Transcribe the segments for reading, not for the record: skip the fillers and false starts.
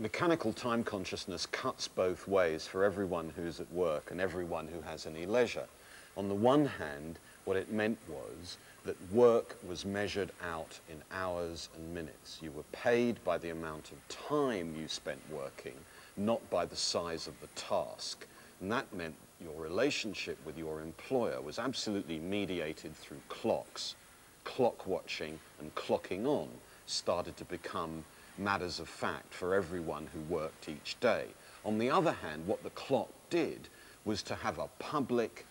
mechanical time consciousness cuts both ways for everyone who's at work and everyone who has any leisure. On the one hand, what it meant was that work was measured out in hours and minutes. You were paid by the amount of time you spent working, not by the size of the task. And that meant your relationship with your employer was absolutely mediated through clocks. Clock watching and clocking on started to become matters of fact for everyone who worked each day. On the other hand, what the clock did was to have a public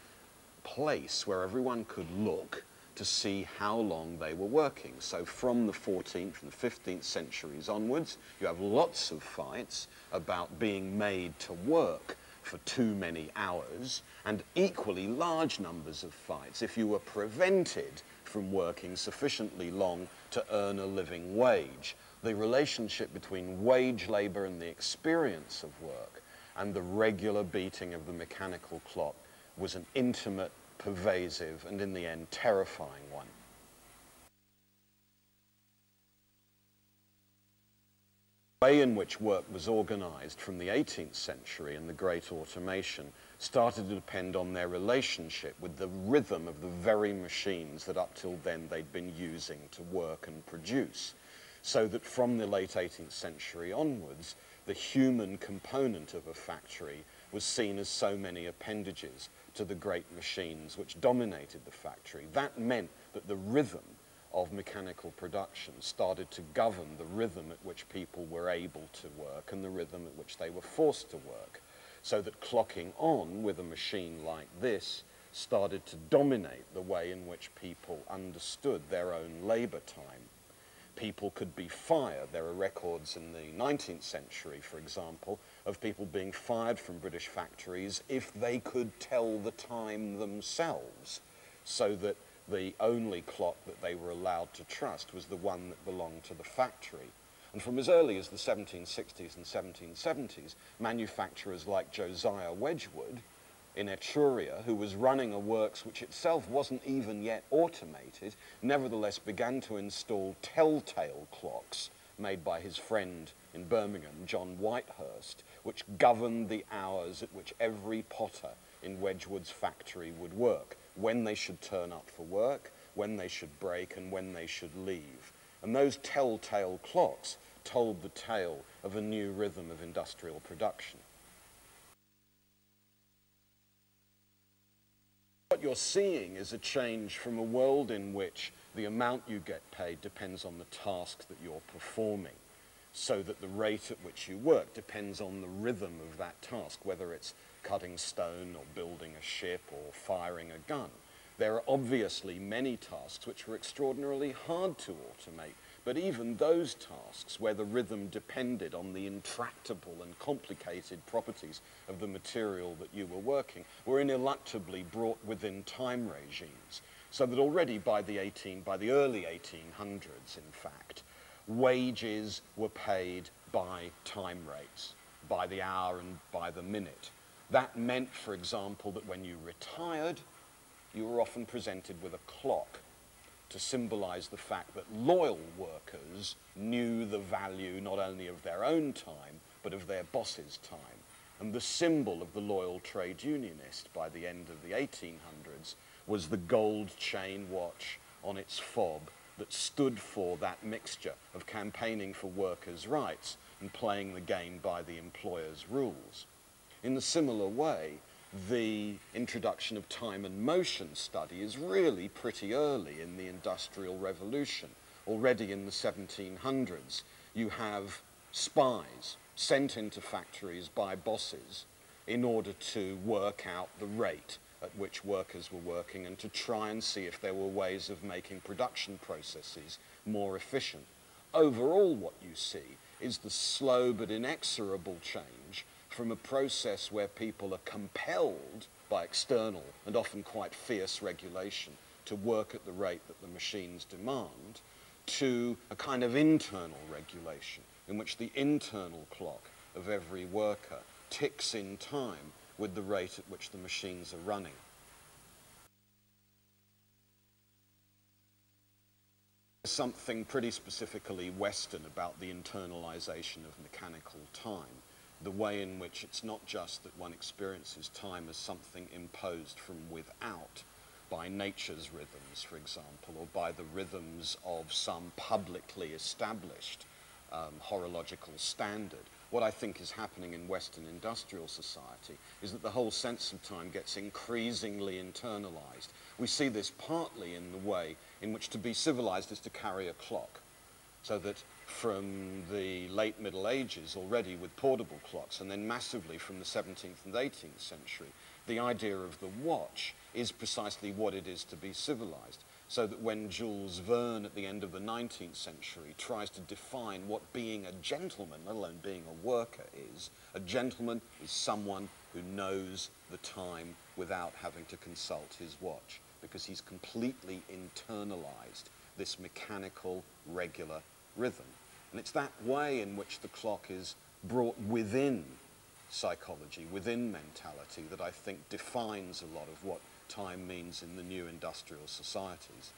place where everyone could look to see how long they were working. So from the 14th and 15th centuries onwards, you have lots of fights about being made to work for too many hours, and equally large numbers of fights if you were prevented from working sufficiently long to earn a living wage. The relationship between wage labor and the experience of work and the regular beating of the mechanical clock was an intimate, pervasive, and in the end, terrifying one. The way in which work was organized from the 18th century and the Great Automation started to depend on their relationship with the rhythm of the very machines that up till then they'd been using to work and produce. So that from the late 18th century onwards, the human component of a factory was seen as so many appendages to the great machines which dominated the factory. That meant that the rhythm of mechanical production started to govern the rhythm at which people were able to work and the rhythm at which they were forced to work. So that clocking on with a machine like this started to dominate the way in which people understood their own labor time. People could be fired. There are records in the 19th century, for example, of people being fired from British factories if they could tell the time themselves, so that the only clock that they were allowed to trust was the one that belonged to the factory. And from as early as the 1760s and 1770s, manufacturers like Josiah Wedgwood in Etruria, who was running a works which itself wasn't even yet automated, nevertheless began to install telltale clocks made by his friend in Birmingham, John Whitehurst, which governed the hours at which every potter in Wedgwood's factory would work, when they should turn up for work, when they should break, and when they should leave. And those telltale clocks told the tale of a new rhythm of industrial production. What you're seeing is a change from a world in which the amount you get paid depends on the tasks that you're performing, so that the rate at which you work depends on the rhythm of that task, whether it's cutting stone or building a ship or firing a gun. There are obviously many tasks which are extraordinarily hard to automate, but even those tasks where the rhythm depended on the intractable and complicated properties of the material that you were working were ineluctably brought within time regimes, so that already by the early 1800s, in fact, wages were paid by time rates, by the hour and by the minute. That meant, for example, that when you retired, you were often presented with a clock to symbolize the fact that loyal workers knew the value not only of their own time, but of their boss's time. And the symbol of the loyal trade unionist by the end of the 1800s was the gold chain watch on its fob that stood for that mixture of campaigning for workers' rights and playing the game by the employer's rules. In a similar way, the introduction of time and motion study is really pretty early in the Industrial Revolution. Already in the 1700s, you have spies sent into factories by bosses in order to work out the rate at which workers were working and to try and see if there were ways of making production processes more efficient. Overall, what you see is the slow but inexorable change from a process where people are compelled by external and often quite fierce regulation to work at the rate that the machines demand, to a kind of internal regulation in which the internal clock of every worker ticks in time with the rate at which the machines are running. Something pretty specifically Western about the internalization of mechanical time, the way in which it's not just that one experiences time as something imposed from without by nature's rhythms, for example, or by the rhythms of some publicly established horological standard. What I think is happening in Western industrial society is that the whole sense of time gets increasingly internalized. We see this partly in the way in which to be civilized is to carry a clock. So that from the late Middle Ages already with portable clocks, and then massively from the 17th and 18th century, the idea of the watch is precisely what it is to be civilized. So that when Jules Verne at the end of the 19th century tries to define what being a gentleman, let alone being a worker, is, a gentleman is someone who knows the time without having to consult his watch, because he's completely internalized this mechanical, regular rhythm. And it's that way in which the clock is brought within psychology, within mentality, that I think defines a lot of what time means in the new industrial societies.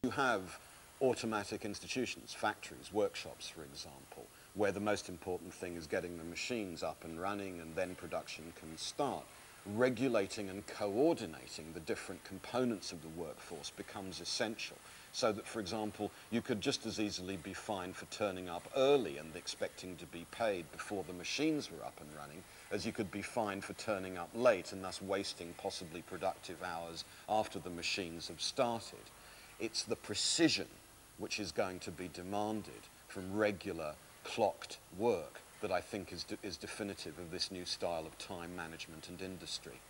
You have automatic institutions, factories, workshops, for example, where the most important thing is getting the machines up and running, and then production can start. Regulating and coordinating the different components of the workforce becomes essential, so that, for example, you could just as easily be fined for turning up early and expecting to be paid before the machines were up and running, as you could be fined for turning up late and thus wasting possibly productive hours after the machines have started. It's the precision which is going to be demanded from regular clocked work that I think is definitive of this new style of time management and industry.